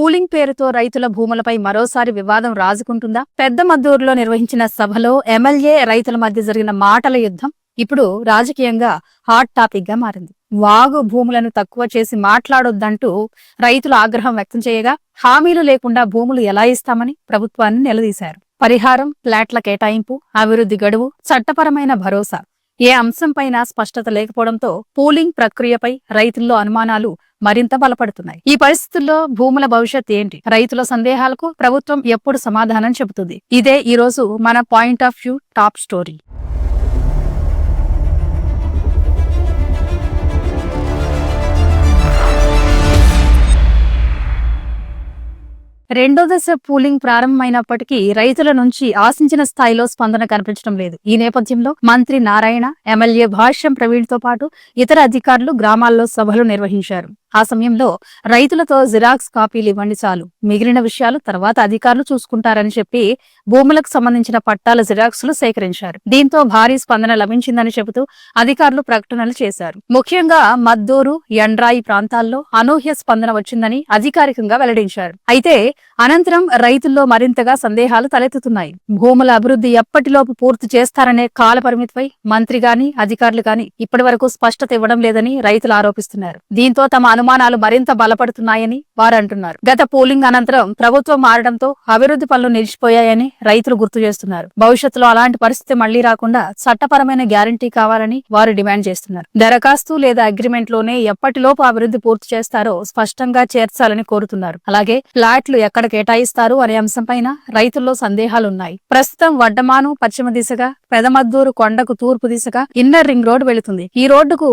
Pooling పేరుతో రైతుల భూములపై మరోసారి వివాదం రాజుకుంటుందా? పెద్ద మద్దూరులో నిర్వహించిన సభలో ఎమ్మెల్యే రైతుల మధ్య జరిగిన మాటల యుద్ధం ఇప్పుడు రాజకీయంగా హాట్ టాపిక్ గా మారింది. వాగు భూములను తక్కువ చేసి మాట్లాడొద్దంటూ రైతులు ఆగ్రహం వ్యక్తం చేయగా, హామీలు లేకుండా భూములు ఎలా ఇస్తామని ప్రభుత్వాన్ని నిలదీశారు. పరిహారం, ఫ్లాట్ల కేటాయింపు, అభివృద్ధి గడువు, చట్టపరమైన భరోసా ఏ అంశంపైనా స్పష్టత లేకపోవడంతో పూలింగ్ ప్రక్రియపై రైతుల్లో అనుమానాలు మరింత బలపడుతున్నాయి. ఈ పరిస్థితుల్లో భూముల భవిష్యత్ ఏంటి? రైతుల సందేహాలకు ప్రభుత్వం ఎప్పుడు సమాధానం చెబుతుంది? ఇదే ఈ రోజు మన point of view top story. రెండో దశ పూలింగ్ ప్రారంభమైనప్పటికీ రైతుల నుంచి ఆశించిన స్థాయిలో స్పందన కనిపించడం లేదు. ఈ నేపథ్యంలో మంత్రి నారాయణ, ఎమ్మెల్యే భాష్యం ప్రవీణ్ తో పాటు ఇతర అధికారులు గ్రామాల్లో సభలు నిర్వహించారు. ఆ సమయంలో రైతులతో జిరాక్స్ కాపీలు ఇవ్వండి చాలు, మిగిలిన విషయాలు తర్వాత అధికారులు చూసుకుంటారని చెప్పి భూములకు సంబంధించిన పట్టాల జిరాక్స్లు సేకరించారు. దీంతో భారీ స్పందన లభించిందని చెబుతూ అధికారులు ప్రకటనలు చేశారు. ముఖ్యంగా మద్దూరు, యండ్రాయి ప్రాంతాల్లో అనూహ్య స్పందన వచ్చిందని అధికారికంగా వెల్లడించారు. అయితే అనంతరం రైతుల్లో మరింతగా సందేహాలు తలెత్తుతున్నాయి. భూముల అభివృద్ధి ఎప్పటిలోపు పూర్తి చేస్తారనే కాల పరిమితిపై మంత్రి గాని అధికారులు గాని ఇప్పటి వరకు స్పష్టత ఇవ్వడం లేదని రైతులు ఆరోపిస్తున్నారు. దీంతో తమ అనుమానాలు మరింత బలపడుతున్నాయని వారు అంటున్నారు. గత పోలింగ్ అనంతరం ప్రభుత్వం మారడంతో అభివృద్ధి పనులు నిలిచిపోయాయని రైతులు గుర్తు చేస్తున్నారు. భవిష్యత్తులో అలాంటి పరిస్థితి మళ్లీ రాకుండా చట్టపరమైన గ్యారంటీ కావాలని వారు డిమాండ్ చేస్తున్నారు. దరఖాస్తు లేదా అగ్రిమెంట్ లోనే ఎప్పటిలోపు అభివృద్ధి పూర్తి చేస్తారో స్పష్టంగా చేర్చాలని కోరుతున్నారు. అలాగే ఫ్లాట్లు ఎక్కడ కేటాయిస్తారు అనే అంశంపైన రైతుల్లో సందేహాలున్నాయి. ప్రస్తుతం వడ్డమాను పశ్చిమ దిశగా, పెదమద్దూరు కొండకు తూర్పు దిశగా ఇన్నర్ రింగ్ రోడ్ వెళుతుంది. ఈ రోడ్డుకు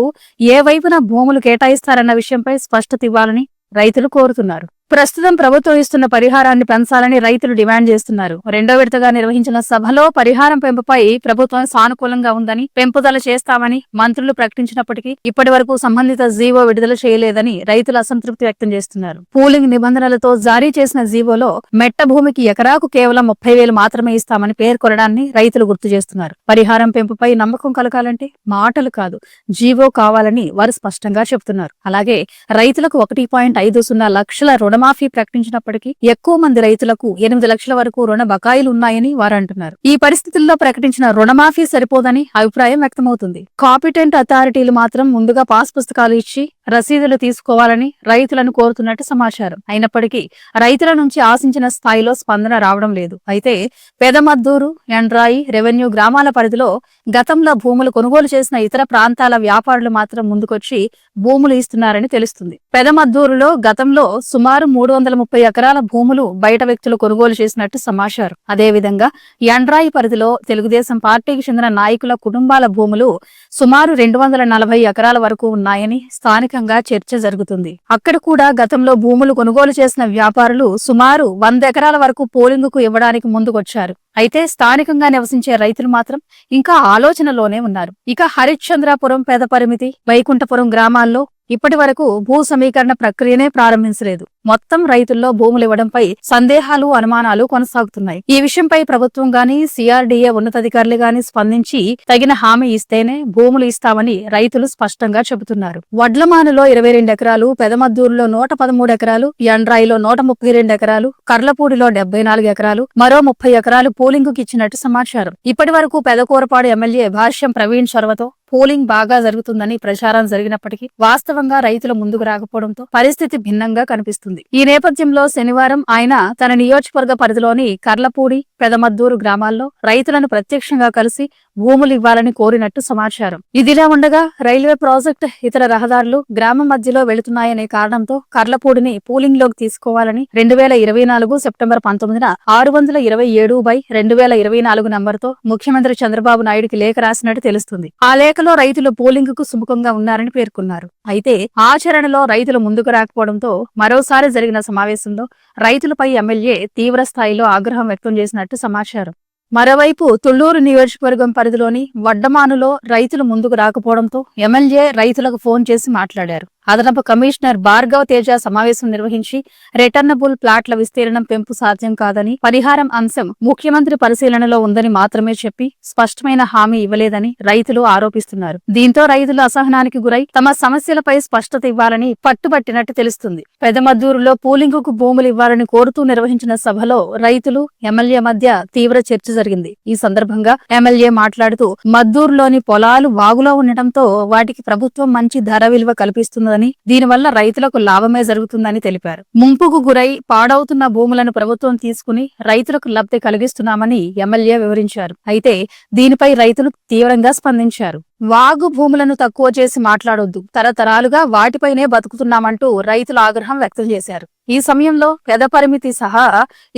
ఏ వైపున భూములు కేటాయిస్తారన్న విషయంపై స్పష్టత ఇవ్వాలని రైతులు కోరుతున్నారు. ప్రస్తుతం ప్రభుత్వం ఇస్తున్న పరిహారాన్ని పెంచాలని రైతులు డిమాండ్ చేస్తున్నారు. రెండో విడతగా నిర్వహించిన సభలో పరిహారం పెంపుపై ప్రభుత్వం సానుకూలంగా ఉందని, పెంపుదల చేస్తామని మంత్రులు ప్రకటించినప్పటికీ ఇప్పటి వరకు సంబంధిత జీవో విడుదల చేయలేదని రైతులు అసంతృప్తి వ్యక్తం చేస్తున్నారు. పూలింగ్ నిబంధనలతో జారీ చేసిన జీవోలో మెట్ట భూమికి ఎకరాకు కేవలం 30,000 మాత్రమే ఇస్తామని పేర్కొనడాన్ని రైతులు గుర్తు చేస్తున్నారు. పరిహారం పెంపుపై నమ్మకం కలగాలంటే మాటలు కాదు, జీవో కావాలని వారు స్పష్టంగా చెబుతున్నారు. అలాగే రైతులకు 1.50 లక్షల రుణమాఫీ ప్రకటించినప్పటికీ ఎక్కువ మంది రైతులకు 8 లక్షల వరకు రుణ బకాయిలు ఉన్నాయని వారు అంటున్నారు. ఈ పరిస్థితుల్లో ప్రకటించిన రుణమాఫీ సరిపోదని అభిప్రాయం వ్యక్తమవుతుంది. కాంపిటెంట్ అథారిటీలు మాత్రం ముందుగా పాస్ పుస్తకాలు ఇచ్చి రసీదులు తీసుకోవాలని రైతులను కోరుతున్నట్టు సమాచారం. అయినప్పటికీ రైతుల నుంచి ఆశించిన స్థాయిలో స్పందన రావడం లేదు. అయితే పెదమద్దూరు, యండ్రాయి రెవెన్యూ గ్రామాల పరిధిలో గతంలో భూములు కొనుగోలు చేసిన ఇతర ప్రాంతాల వ్యాపారులు మాత్రం ముందుకొచ్చి భూములు ఇస్తున్నారని తెలుస్తుంది. పెదమద్దూరులో గతంలో సుమారు 330 ఎకరాల భూములు బయట వ్యక్తులు కొనుగోలు చేసినట్టు సమాచారం. అదేవిధంగా యండ్రాయి పరిధిలో తెలుగుదేశం పార్టీకి చెందిన నాయకుల కుటుంబాల భూములు సుమారు 240 ఎకరాల వరకు ఉన్నాయని స్థానికంగా చర్చ జరుగుతుంది. అక్కడ కూడా గతంలో భూములు కొనుగోలు చేసిన వ్యాపారులు సుమారు 100 ఎకరాల వరకు పోలింగుకు ఇవ్వడానికి ముందుకొచ్చారు. అయితే స్థానికంగా నివసించే రైతులు మాత్రం ఇంకా ఆలోచనలోనే ఉన్నారు. ఇక హరిశ్చంద్రాపురం, పెదపరిమితి, వైకుంఠపురం గ్రామాల్లో ఇప్పటి వరకు భూ సమీకరణ ప్రక్రియనే ప్రారంభించలేదు. మొత్తం రైతుల్లో భూములు ఇవ్వడంపై సందేహాలు, అనుమానాలు కొనసాగుతున్నాయి. ఈ విషయంపై ప్రభుత్వం గాని, సిఆర్డీఏ ఉన్నతాధికారులు గాని స్పందించి తగిన హామీ ఇస్తేనే భూములు ఇస్తామని రైతులు స్పష్టంగా చెబుతున్నారు. వడ్లమానులో 22 ఎకరాలు, పెదమద్దూరులో 113 ఎకరాలు, యండ్రాయిలో 132 ఎకరాలు, కర్లపూడిలో 74 ఎకరాలు, మరో 30 ఎకరాలు పోలింగుకి ఇచ్చినట్టు సమాచారం. ఇప్పటి వరకు పెదకూరపాడు ఎమ్మెల్యే భాష్యం ప్రవీణ్ చొరవతో పోలింగ్ బాగా జరుగుతుందని ప్రచారం జరిగినప్పటికీ వాస్తవంగా రైతులు ముందుకు రాకపోవడంతో పరిస్థితి భిన్నంగా కనిపిస్తుంది. ఈ నేపథ్యంలో శనివారం ఆయన తన నియోజకవర్గ పరిధిలోని కర్లపూడి, పెదమద్దూరు గ్రామాల్లో రైతులను ప్రత్యక్షంగా కలిసి భూములు ఇవ్వాలని కోరినట్టు సమాచారం. ఇదిలా ఉండగా రైల్వే ప్రాజెక్టు, ఇతర రహదారులు గ్రామం మధ్యలో వెళుతున్నాయనే కారణంతో కర్లపూడిని పూలింగ్ లోకి తీసుకోవాలని 2024 సెప్టెంబర్ 19న 627/2024 నంబర్తో ముఖ్యమంత్రి చంద్రబాబు నాయుడుకి లేఖ రాసినట్టు తెలుస్తుంది. ఆ లేఖలో రైతులు పోలింగ్ కు సుముఖంగా ఉన్నారని పేర్కొన్నారు. అయితే ఆచరణలో రైతులు ముందుకు రాకపోవడంతో మరోసారి జరిగిన సమావేశంలో రైతులపై ఎమ్మెల్యే తీవ్ర స్థాయిలో ఆగ్రహం వ్యక్తం చేసినట్టు సమాచారం. మరోవైపు తుళ్లూరు నియోజకవర్గం పరిధిలోని వడ్డమానులో రైతులు ముందుకు రాకపోవడంతో ఎమ్మెల్యే రైతులకు ఫోన్ చేసి మాట్లాడారు. అదనపు కమిషనర్ భార్గవ్ తేజ సమావేశం నిర్వహించి రిటర్నబుల్ ప్లాట్ల విస్తీర్ణం పెంపు సాధ్యం కాదని, పరిహారం అంశం ముఖ్యమంత్రి పరిశీలనలో ఉందని మాత్రమే చెప్పి స్పష్టమైన హామీ ఇవ్వలేదని రైతులు ఆరోపిస్తున్నారు. దీంతో రైతులు అసహనానికి గురై తమ సమస్యలపై స్పష్టత ఇవ్వాలని పట్టుబట్టినట్టు తెలుస్తుంది. పెదమద్దూరులో పూలింగుకు భూములు ఇవ్వాలని కోరుతూ నిర్వహించిన సభలో రైతులు, ఎమ్మెల్యే మధ్య తీవ్ర చర్చ జరిగింది. ఈ సందర్భంగా ఎమ్మెల్యే మాట్లాడుతూ మద్దూరులోని పొలాలు వాగులో ఉండటంతో వాటికి ప్రభుత్వం మంచి ధర విలువ కల్పిస్తుందని, దీనివల్ల రైతులకు లాభమే జరుగుతుందని తెలిపారు. ముంపుకు గురై పాడవుతున్న భూములను ప్రభుత్వం తీసుకుని రైతులకు లబ్ధి కలిగిస్తున్నామని ఎమ్మెల్యే వివరించారు. అయితే దీనిపై రైతులు తీవ్రంగా స్పందించారు. వాగు భూములను తక్కువ చేసి మాట్లాడొద్దు, తరతరాలుగా వాటిపైనే బతుకుతున్నామంటూ రైతులు ఆగ్రహం వ్యక్తం చేశారు. ఈ సమయంలో పెద పరిమితి సహా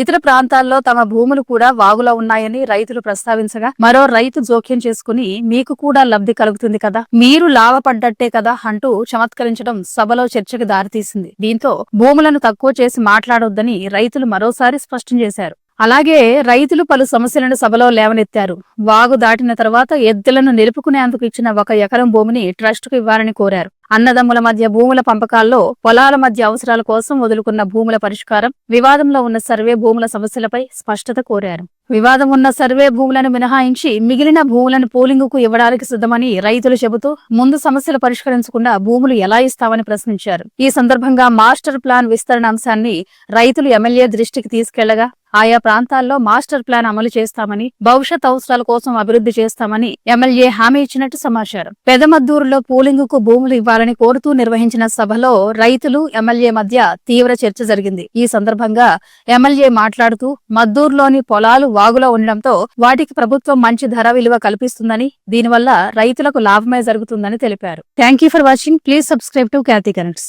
ఇతర ప్రాంతాల్లో తమ భూములు కూడా వాగులో ఉన్నాయని రైతులు ప్రస్తావించగా, మరో రైతు జోక్యం చేసుకుని మీకు కూడా లబ్ధి కలుగుతుంది కదా, మీరు లాభపడ్డట్టే కదా అంటూ చమత్కరించడం సభలో చర్చకు దారితీసింది. దీంతో భూములను తక్కువ చేసి మాట్లాడొద్దని రైతులు మరోసారి స్పష్టం చేశారు. అలాగే రైతులు పలు సమస్యలను సభలో లేవనెత్తారు. వాగు దాటిన తర్వాత ఎద్దులను నిలుపుకునేందుకు ఇచ్చిన 1 ఎకరం భూమిని ట్రస్టుకు ఇవ్వాలని కోరారు. అన్నదమ్ముల మధ్య భూముల పంపకాల్లో పొలాల మధ్య అవసరాల కోసం వదులుకున్న భూముల పరిష్కారం, వివాదంలో ఉన్న సర్వే భూముల సమస్యలపై స్పష్టత కోరారు. వివాదం ఉన్న సర్వే భూములను మినహాయించి మిగిలిన భూములను పోలింగుకు ఇవ్వడానికి సిద్ధమని రైతులు చెబుతూ, ముందు సమస్యలు పరిష్కరించకుండా భూములు ఎలా ఇస్తామని ప్రశ్నించారు. ఈ సందర్భంగా మాస్టర్ ప్లాన్ విస్తరణ అంశాన్ని రైతులు ఎమ్మెల్యే దృష్టికి తీసుకెళ్లగా, ఆయా ప్రాంతాల్లో మాస్టర్ ప్లాన్ అమలు చేస్తామని, భవిష్యత్ అవసరాల కోసం అభివృద్ధి చేస్తామని ఎమ్మెల్యే హామీ ఇచ్చినట్టు సమాచారం. పెదమద్దూరులో పూలింగుకు భూములు ఇవ్వాలని కోరుతూ నిర్వహించిన సభలో రైతులు, ఎమ్మెల్యే మధ్య తీవ్ర చర్చ జరిగింది. ఈ సందర్భంగా ఎమ్మెల్యే మాట్లాడుతూ, మద్దూరులోని పొలాలు వాగులో ఉండడంతో వాటికి ప్రభుత్వం మంచి ధర విలువ కల్పిస్తుందని, దీనివల్ల రైతులకు లాభమే జరుగుతుందని తెలిపారు. Thank you for watching. Please subscribe to Khyati connects.